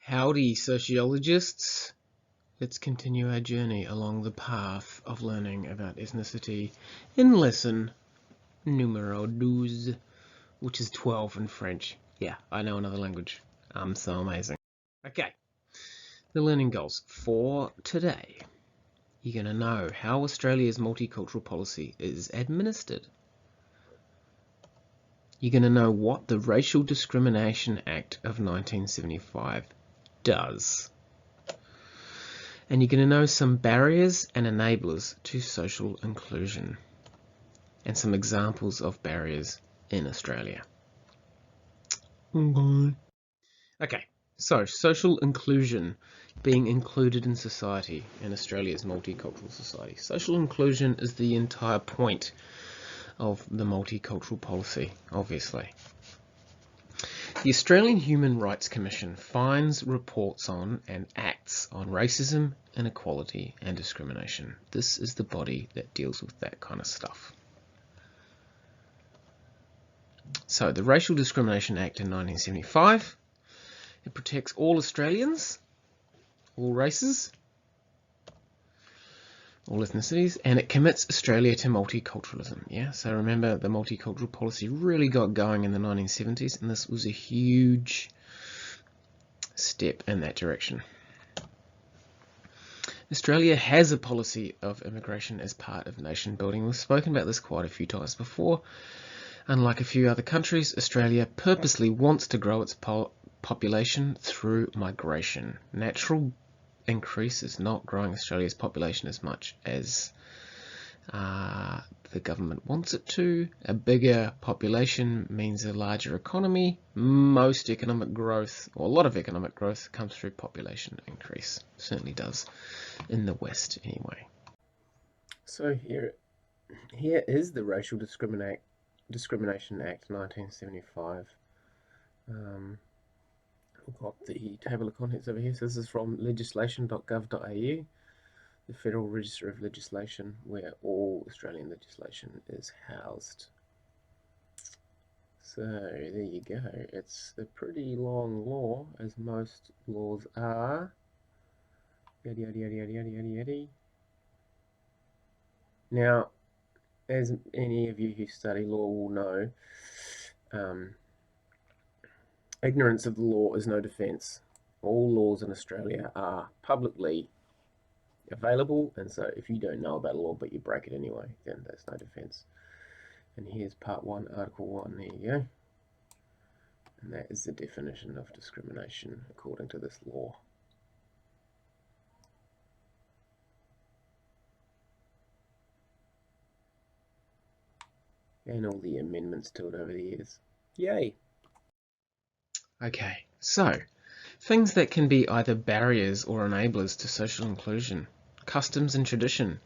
Howdy, sociologists! Let's continue our journey along the path of learning about ethnicity in lesson numero 12, which is 12 in French. Yeah, I know another language. I'm so amazing. Okay, the learning goals for today. You're going to know how Australia's multicultural policy is administered. You're going to know what the Racial Discrimination Act of 1975 does. And you're going to know some barriers and enablers to social inclusion and some examples of barriers in Australia. Okay, so social inclusion, being included in society in Australia's multicultural society. Social inclusion is the entire point of the multicultural policy, obviously. The Australian Human Rights Commission finds, reports on and acts on racism, inequality and discrimination. This is the body that deals with that kind of stuff. So the Racial Discrimination Act in 1975, it protects all Australians, all races, all ethnicities, and it commits Australia to multiculturalism. Yeah, so remember the multicultural policy really got going in the 1970s, and this was a huge step in that direction. Australia has a policy of immigration as part of nation building. We've spoken about this quite a few times before. Unlike a few other countries, Australia purposely wants to grow its population through migration. Natural increase is not growing Australia's population as much as the government wants it to. A bigger population means a larger economy. Most economic growth, or a lot of economic growth, comes through population increase. Certainly does in the West anyway. So here is the Racial Discrimination Act 1975. We've got the table of contents over here. So this is from legislation.gov.au, the Federal Register of Legislation, where all Australian legislation is housed. So there you go. It's a pretty long law, as most laws are. Yada yada yada yada yada yada yada. Now, as any of you who study law will know, ignorance of the law is no defence. All laws in Australia are publicly available, and so if you don't know about a law but you break it anyway, then there's no defence. And here's part 1, article 1, there you go. And that is the definition of discrimination according to this law. And all the amendments to it over the years. Yay! Okay, so things that can be either barriers or enablers to social inclusion. Customs and tradition.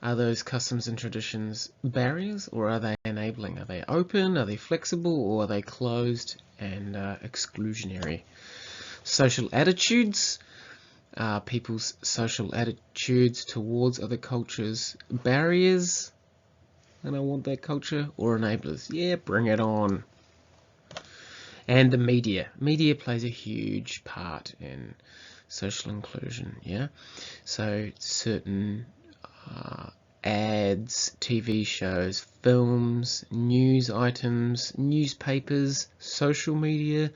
Are those customs and traditions barriers, or are they enabling? Are they open, are they flexible, or are they closed and exclusionary? Social attitudes. Are people's social attitudes towards other cultures barriers, and I want that culture, or enablers? Yeah, bring it on. And the media. Media plays a huge part in social inclusion, yeah? So certain ads, TV shows, films, news items, newspapers, social media,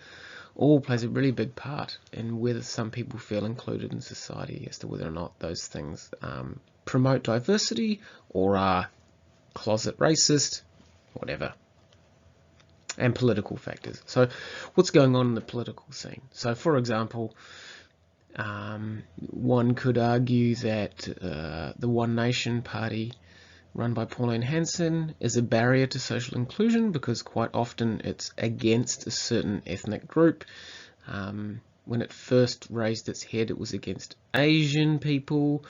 all plays a really big part in whether some people feel included in society, as to whether or not those things promote diversity or are closet racist, whatever. And political factors. So what's going on in the political scene? So for example, one could argue that the One Nation party run by Pauline Hanson is a barrier to social inclusion because quite often it's against a certain ethnic group. When it first raised its head, it was against Asian people,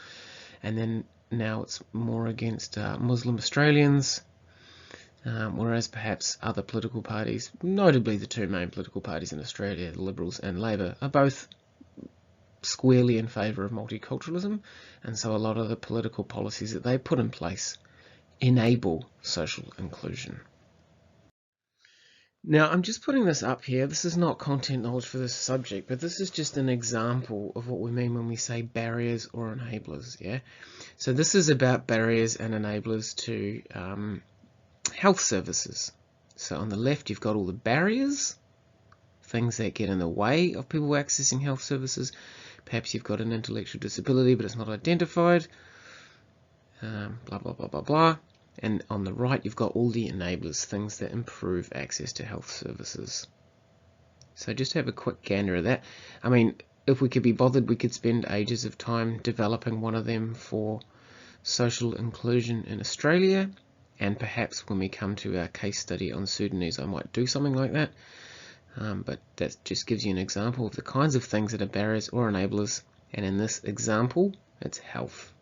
and then now it's more against Muslim Australians. Whereas perhaps other political parties, notably the two main political parties in Australia, the Liberals and Labor, are both squarely in favour of multiculturalism, and so a lot of the political policies that they put in place enable social inclusion. Now, I'm just putting this up here. This is not content knowledge for this subject, but this is just an example of what we mean when we say barriers or enablers, yeah? So this is about barriers and enablers to health services. So on the left, you've got all the barriers, things that get in the way of people accessing health services. Perhaps you've got an intellectual disability, but it's not identified, blah, blah, blah, blah, blah. And on the right, you've got all the enablers, things that improve access to health services. So just have a quick gander of that. I mean, if we could be bothered, we could spend ages of time developing one of them for social inclusion in Australia. And perhaps when we come to our case study on Sudanese, I might do something like that. But that just gives you an example of the kinds of things that are barriers or enablers. And in this example, it's health.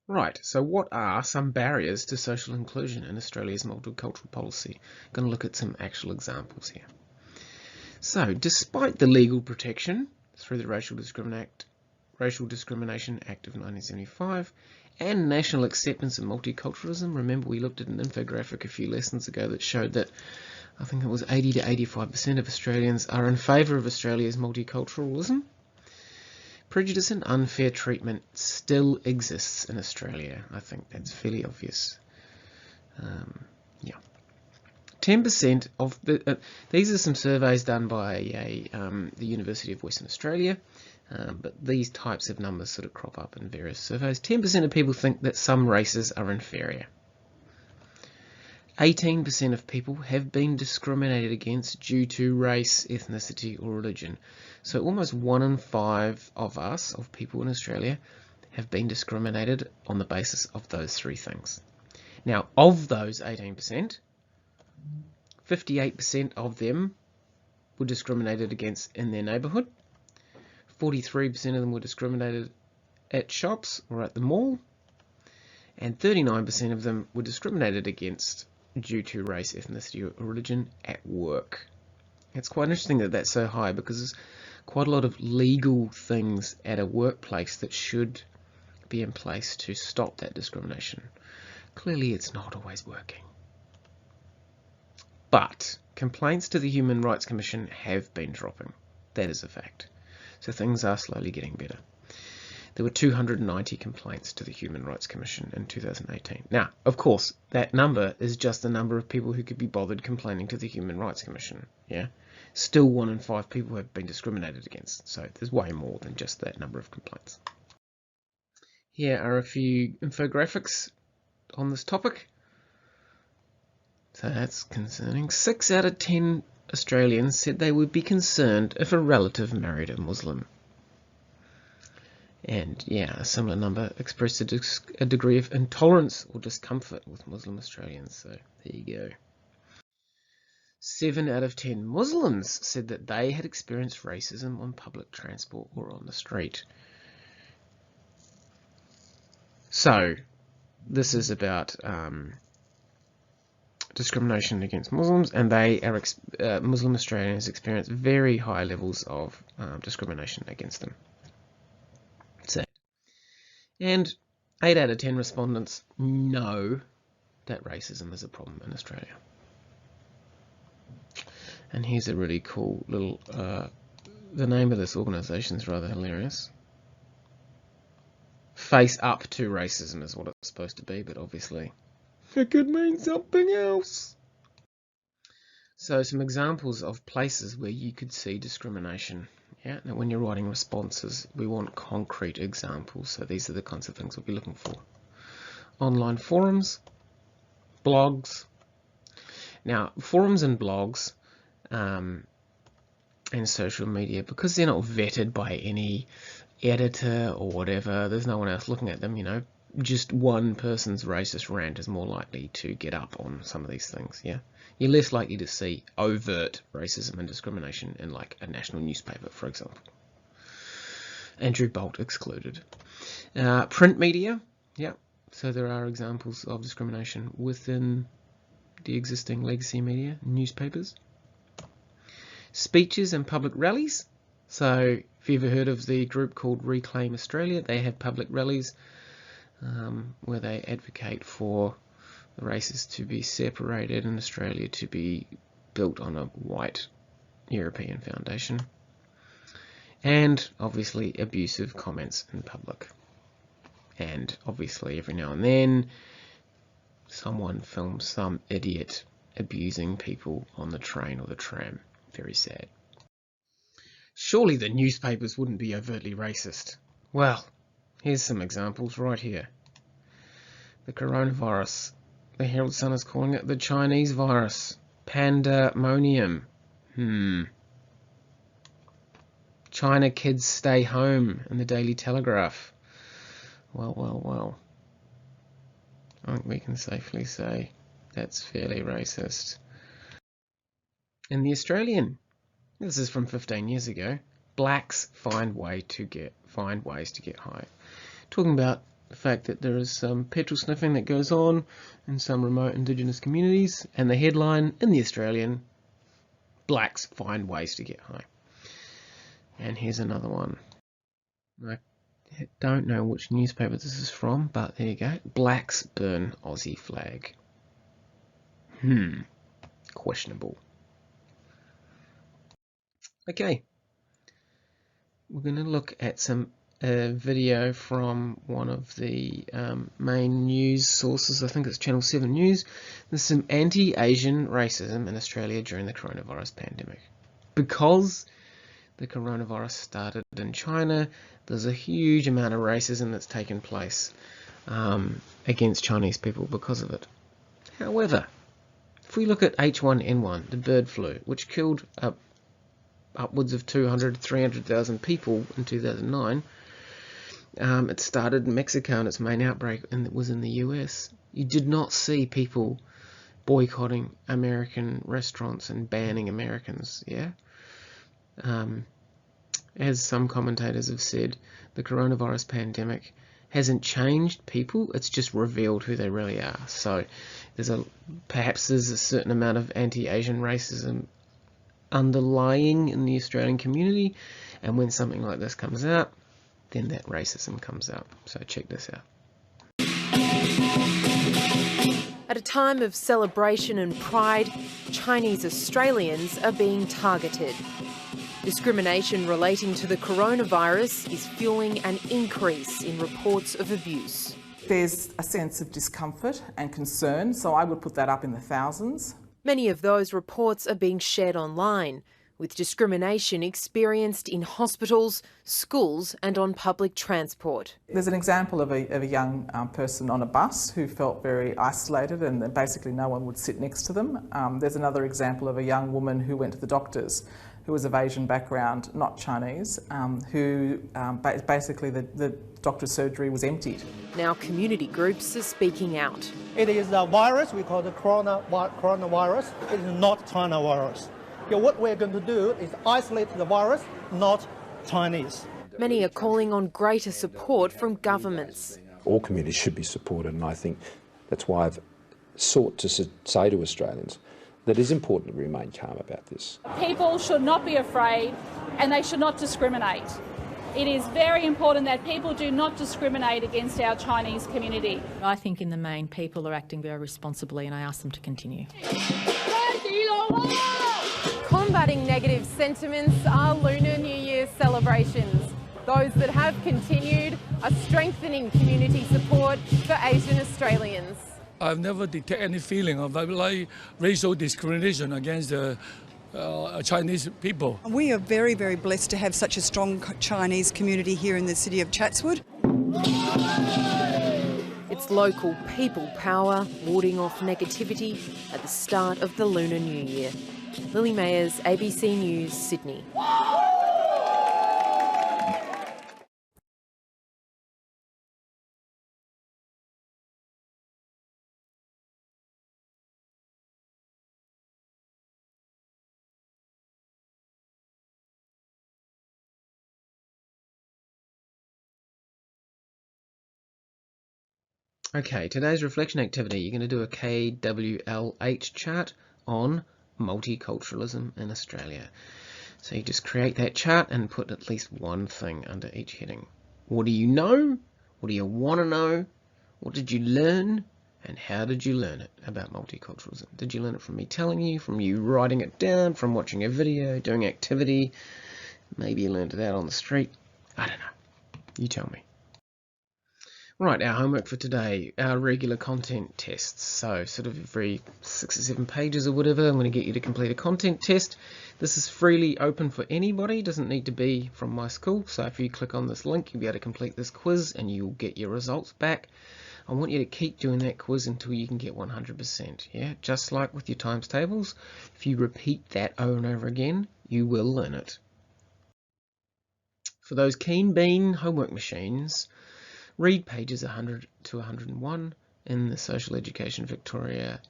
Right, so what are some barriers to social inclusion in Australia's multicultural policy? I'm going to look at some actual examples here. So, despite the legal protection through the Racial Discrimination Act of 1975 and national acceptance of multiculturalism, remember we looked at an infographic a few lessons ago that showed that I think it was 80 to 85% of Australians are in favour of Australia's multiculturalism. Prejudice and unfair treatment still exists in Australia. I think that's fairly obvious. Yeah. 10% of these are some surveys done by the University of Western Australia, but these types of numbers sort of crop up in various surveys. 10% of people think that some races are inferior. 18% of people have been discriminated against due to race, ethnicity or religion. So almost 1 in 5 of us, of people in Australia, have been discriminated on the basis of those three things. Now, of those 18%, 58% of them were discriminated against in their neighbourhood. 43% of them were discriminated at shops or at the mall. And 39% of them were discriminated against due to race, ethnicity or religion at work. It's quite interesting that that's so high because there's quite a lot of legal things at a workplace that should be in place to stop that discrimination. Clearly it's not always working. But complaints to the Human Rights Commission have been dropping. That is a fact. So things are slowly getting better. There were 290 complaints to the Human Rights Commission in 2018. Now, of course, that number is just the number of people who could be bothered complaining to the Human Rights Commission. Yeah, still 1 in 5 people have been discriminated against. So there's way more than just that number of complaints. Here are a few infographics on this topic. So that's concerning. 6 out of 10 Australians said they would be concerned if a relative married a Muslim. And yeah, a similar number expressed a degree of intolerance or discomfort with Muslim Australians. So there you go. 7 out of 10 Muslims said that they had experienced racism on public transport or on the street. So this is about discrimination against Muslims, and they are Muslim Australians experience very high levels of discrimination against them. Sad. And 8 out of 10 respondents know that racism is a problem in Australia. And here's a really cool little, the name of this organisation is rather hilarious. Face Up to Racism is what it's supposed to be, but obviously it could mean something else. So some examples of places where you could see discrimination. Yeah, now when you're writing responses, we want concrete examples. So these are the kinds of things we'll be looking for. Online forums, blogs. Now, forums and blogs and social media, because they're not vetted by any editor or whatever, there's no one else looking at them, you know, just one person's racist rant is more likely to get up on some of these things, yeah? You're less likely to see overt racism and discrimination in like a national newspaper, for example. Andrew Bolt excluded. Print media, yeah, so there are examples of discrimination within the existing legacy media, newspapers. Speeches and public rallies. So if you've ever heard of the group called Reclaim Australia, they have public rallies where they advocate for the races to be separated and Australia to be built on a white European foundation. And obviously abusive comments in public. And obviously every now and then someone films some idiot abusing people on the train or the tram. Very sad. Surely the newspapers wouldn't be overtly racist. Well, here's some examples right here. The coronavirus. The Herald Sun is calling it the Chinese virus. Pandemonium. China kids stay home in the Daily Telegraph. Well. I think we can safely say that's fairly racist. In the Australian, this is from 15 years ago, blacks find ways to get high. Talking about the fact that there is some petrol sniffing that goes on in some remote Indigenous communities, and the headline in the Australian, blacks find ways to get high. And here's another one. I don't know which newspaper this is from, but there you go. Blacks burn Aussie flag. Questionable. Okay. We're going to look at some video from one of the main news sources. I think it's Channel 7 News. There's some anti-Asian racism in Australia during the coronavirus pandemic. Because the coronavirus started in China, there's a huge amount of racism that's taken place against Chinese people because of it. However, if we look at H1N1, the bird flu, which killed upwards of 300,000 people in 2009, it started in Mexico and its main outbreak was in the US. You did not see people boycotting American restaurants and banning Americans, yeah? As some commentators have said, the coronavirus pandemic hasn't changed people, it's just revealed who they really are. So perhaps there's a certain amount of anti-Asian racism underlying in the Australian community, and when something like this comes out, then that racism comes out. So check this out. At a time of celebration and pride, Chinese Australians are being targeted. Discrimination relating to the coronavirus is fueling an increase in reports of abuse. There's a sense of discomfort and concern, so I would put that up in the thousands. Many of those reports are being shared online, with discrimination experienced in hospitals, schools and on public transport. There's an example of a young person on a bus who felt very isolated and basically no one would sit next to them. There's another example of a young woman who went to the doctors who was of Asian background, not Chinese, who basically the doctor's surgery was emptied. Now community groups are speaking out. It is a virus, we call it coronavirus. It is not China virus. What we're going to do is isolate the virus, not Chinese. Many are calling on greater support from governments. All communities should be supported, and I think that's why I've sought to say to Australians that it is important to remain calm about this. People should not be afraid and they should not discriminate. It is very important that people do not discriminate against our Chinese community. I think in the main people are acting very responsibly and I ask them to continue. Combating negative sentiments are Lunar New Year celebrations. Those that have continued are strengthening community support for Asian Australians. I've never detected any feeling of like racial discrimination against the Chinese people. We are very, very blessed to have such a strong Chinese community here in the city of Chatswood. It's local people power warding off negativity at the start of the Lunar New Year. Lily Mayers, ABC News, Sydney. Okay, today's reflection activity, you're going to do a KWLH chart on multiculturalism in Australia. So you just create that chart and put at least one thing under each heading. What do you know? What do you want to know? What did you learn, and how did you learn it about multiculturalism? Did you learn it from me telling you, from you writing it down, from watching a video, doing activity? Maybe you learned it out on the street. I don't know. You tell me. Right, our homework for today, our regular content tests. So sort of every 6 or 7 pages or whatever, I'm going to get you to complete a content test. This is freely open for anybody, doesn't need to be from my school. So if you click on this link, you'll be able to complete this quiz and you'll get your results back. I want you to keep doing that quiz until you can get 100%. Yeah, just like with your times tables, if you repeat that over and over again, you will learn it. For those keen bean homework machines, read pages 100 to 101 in the Social Education Victoria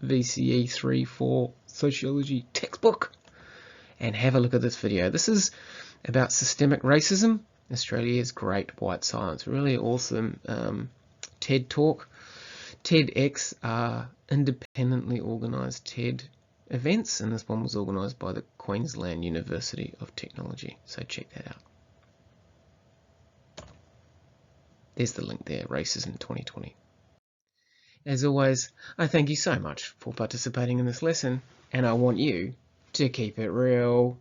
VCE 3-4 Sociology textbook and have a look at this video. This is about systemic racism, Australia's Great White Silence. Really awesome TED talk. TEDx are independently organised TED events, and this one was organised by the Queensland University of Technology, so check that out. There's the link there, Racism 2020. As always, I thank you so much for participating in this lesson, and I want you to keep it real.